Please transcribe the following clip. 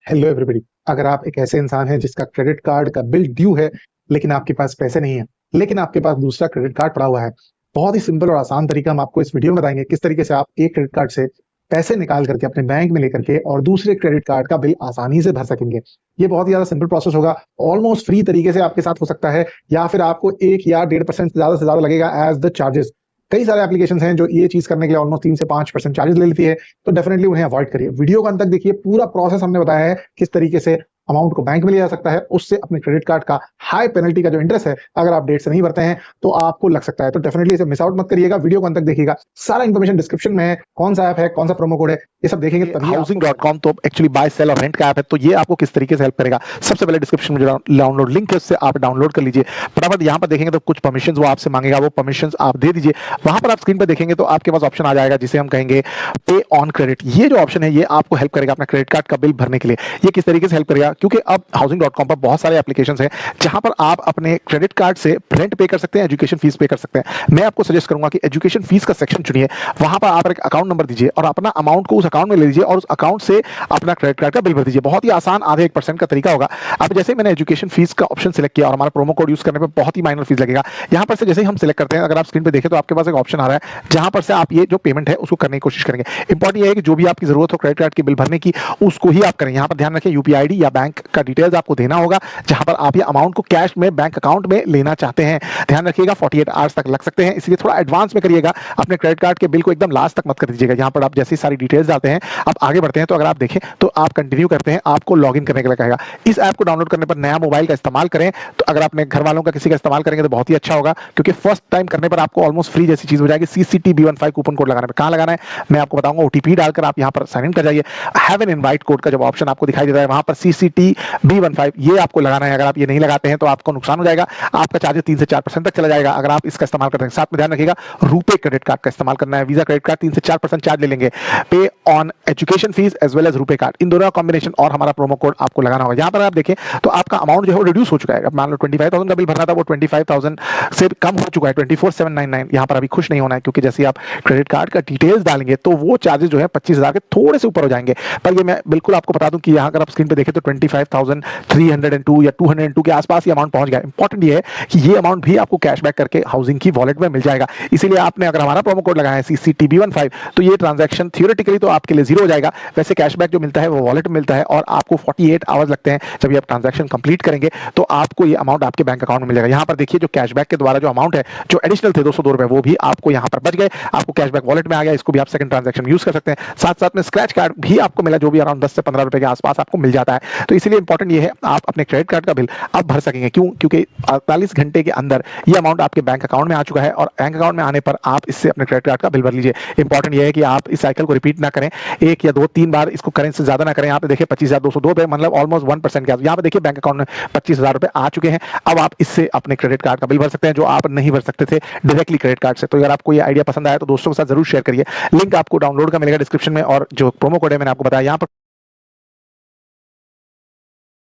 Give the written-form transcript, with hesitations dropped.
Hello everybody. अगर आप एक ऐसे इंसान हैं जिसका क्रेडिट कार्ड का बिल ड्यू है, लेकिन आपके पास पैसे नहीं है, लेकिन आपके पास दूसरा क्रेडिट कार्ड पड़ा हुआ है, बहुत ही सिंपल और आसान तरीका हम आपको इस वीडियो में बताएंगे किस तरीके से आप एक क्रेडिट कार्ड से पैसे निकाल करके अपने बैंक में लेकर के और दूसरे क्रेडिट कार्ड का बिल आसानी से भर सकेंगे। ये बहुत ही ज्यादा सिंपल प्रोसेस होगा, ऑलमोस्ट फ्री तरीके से आपके साथ हो सकता है, या फिर आपको 1 या 1.5% से ज्यादा लगेगा एज द चार्जेस। कई सारे एप्लीकेशंस हैं जो ये चीज करने के लिए ऑलमोस्ट 3 से 5% चार्जेस ले लेती है, तो डेफिनेटली उन्हें अवॉइड करिए। वीडियो को अंत तक देखिए, पूरा प्रोसेस हमने बताया है किस तरीके से अमाउंट को बैंक में लिया जा सकता है, उससे अपने क्रेडिट कार्ड का हाई पेनल्टी का जो इंटरेस्ट है, अगर आप डेट से नहीं भरते हैं तो आपको लग सकता है। तो डेफिनेटली इसे मिस आउट मत करिएगा, वीडियो को अंत तक देखिएगा। सारा इन्फॉर्मेशन डिस्क्रिप्शन में है, कौन सा ऐप है, कौन सा प्रोमो कोड है, ये सब देखेंगे तभी। Housing.com तो एक्चुअली बाय सेल और रेंट का ऐप है, तो ये आपको किस तरीके से हेल्प करेगा। सबसे पहले डिस्क्रिप्शन में जो डाउनलोड लिंक है उससे आप डाउनलोड कर लीजिए। फटाफट यहाँ पर देखेंगे तो कुछ परमिशंस वो आपसे मांगेगा, वो परमिशंस आप दे दीजिए। वहां पर आप स्क्रीन पर देखेंगे तो आपके पास ऑप्शन आ जाएगा जिसे हम कहेंगे पे ऑन क्रेडिट। ये जो ऑप्शन है ये आपको हेल्प करेगा अपना क्रेडिट कार्ड का बिल भरने के लिए। ये किस तरीके से हेल्प करेगा, क्योंकि अब Housing.com पर बहुत सारे एप्लीकेशंस हैं जहां पर आप अपने क्रेडिट कार्ड से रेंट पे कर सकते हैं, एजुकेशन फीस पे कर सकते हैं। मैं आपको सजेस्ट करूंगा कि एजुकेशन फीस का सेक्शन चुनिए, वहां पर आप एक अकाउंट नंबर दीजिए और अपना अमाउंट को उस अकाउंट में ले लीजिए और उस अकाउंट से अपना क्रेडिट कार्ड का बिल भर दीजिए। बहुत ही आसान, आधे 1% का तरीका होगा। अब जैसे मैंने एजुकेशन फीस का ऑप्शन सिलेक्ट किया और हमारा प्रोमो कोड यूज करने पर बहुत ही माइनर फीस लगेगा। यहां पर से जैसे ही हम सिलेक्ट करते हैं, अगर आप स्क्रीन पे देखें तो आपके पास एक ऑप्शन आ रहा है जहां पर से आप ये जो पेमेंट है उसको करने की कोशिश करेंगे। इंपॉर्टेंट ये है कि जो भी आपकी जरूरत हो क्रेडिट कार्ड के बिल भरने की, उसको ही आप करें। यहां पर ध्यान रखें यूपीआई आईडी या बैंक का डिटेल्स आपको देना होगा, जहां पर आप ये अमाउंट को कैश में बैंक अकाउंट में लेना चाहते हैं। ध्यान रखिएगा 48 आवर्स तक लग सकते हैं, इसलिए थोड़ा एडवांस में करिएगा। अपने क्रेडिट कार्ड के बिल को एकदम लास्ट तक मत कर दीजिएगा। यहां पर आप जैसी सारी डिटेल्स डालते हैं, आप आगे बढ़ते हैं तो अगर आप देखें तो आप कंटिन्यू करते हैं, आपको लॉगिन करने के लिए कहेगा। इस ऐप को डाउनलोड करने पर नया मोबाइल का इस्तेमाल करें, तो अगर अपने घर वालों का किसी का इस्तेमाल करेंगे तो बहुत ही अच्छा होगा, क्योंकि फर्स्ट टाइम करने पर आपको ऑलमोस्ट फ्री जैसी चीज हो जाएगी। CCTB15 कूपन कोड लगाने पर कहां लगाना है मैं आपको बताऊंगा। ओटीपी डालकर आप यहां पर साइन इन कर जाइए। हैव एन इनवाइट कोड का जब ऑप्शन आपको दिखाई देता है, वहां पर CCTB15 ये आपको लगाना है। अगर आप ये नहीं लगाते हैं तो आपको नुकसान हो जाएगा, आपका चार्जेस 3 से 4% तक चला जाएगा अगर आप इसका इस्तेमाल करते हैं। साथ में ध्यान रखिएगा रुपे क्रेडिट कार्ड का इस्तेमाल करना है। वीजा क्रेडिट कार्ड 3 से 4% चार्ज ले लेंगे। Pay on education fees as well as RuPay card, इन दोनों का कॉम्बिनेशन और हमारा प्रोमो कोड आपको लगाना होगा। यहां पर आप देखें तो आपका अमाउंट जो है वो रिड्यूस हो चुका है। मान लो 25,000 का बिल भरना था, वो 25,000 से कम हो चुका है, 24,799। यहां पर अभी खुश नहीं होना है, क्योंकि जैसे आप क्रेडिट कार्ड का डिटेल्स डालेंगे तो वो चार्जेस जो है 25,000 के थोड़े से ऊपर हो जाएंगे। पर ये मैं बिल्कुल आपको बता दूं कि यहां अगर आप स्क्रीन पे देखें तो 25,302 या 202 के आसपास ये अमाउंट पहुंच गया। इंपॉर्टेंट ये है कि ये अमाउंट भी आपको कैशबैक करके हाउसिंग की वॉलेट में मिल जाएगा। इसीलिए आपने अगर हमारा प्रोमो कोड लगाया है CCTB15, तो ये ट्रांजैक्शन थियोरेटिकली तो आपके लिए जीरो हो जाएगा। वैसे कैशबैक जो मिलता है वो वॉलेट में मिलता है और आपको 48 आवर्स लगते हैं। जब ये आप ट्रांजैक्शन कंप्लीट करेंगे तो आपको ये अमाउंट आपके बैंक अकाउंट में मिलेगा। यहां पर देखिए जो कैशबैक के द्वारा जो अमाउंट है, जो एडिशनल थे 202 रुपए, वो भी आपको यहां पर बच गए। आपको कैशबैक वॉलेट में आ गया, इसको भी आप सेकंड ट्रांजैक्शन में यूज कर सकते हैं। साथ साथ में स्क्रैच कार्ड भी आपको मिला, जो भी अराउंड 10 से 15 रुपए के आसपास आपको मिल जाता है। तो इसीलिए इंपॉर्टेंट ये है आप अपने क्रेडिट कार्ड का बिल अब भर सकेंगे। क्यों? क्योंकि 48 घंटे के अंदर ये अमाउंट आपके बैंक अकाउंट में आ चुका है और बैंक अकाउंट में आने पर आप इससे अपने क्रेडिट कार्ड का बिल भर लीजिए। इंपॉर्टेंट ये है कि आप इस साइकिल को रिपीट ना करें, 1 या 2 3 बार इसको करें, इससे ज्यादा ना करें। यहाँ पे देखिए 25,202 रुपए, मतलब ऑलमोस्ट 1% के। यहाँ पे देखिए बैंक अकाउंट में 25,000 रुपए आ चुके हैं। अब आप इससे अपने क्रेडिट कार्ड का बिल भर सकते हैं, जो आप नहीं भर सकते थे डायरेक्टली क्रेडिट कार्ड से। तो अगर आपको ये आइडिया पसंद आया तो दोस्तों के साथ जरूर शेयर करिए। लिंक आपको डाउनलोड का मिलेगा डिस्क्रिप्शन में, और जो प्रोमो कोड है मैंने आपको बताया यहाँ पर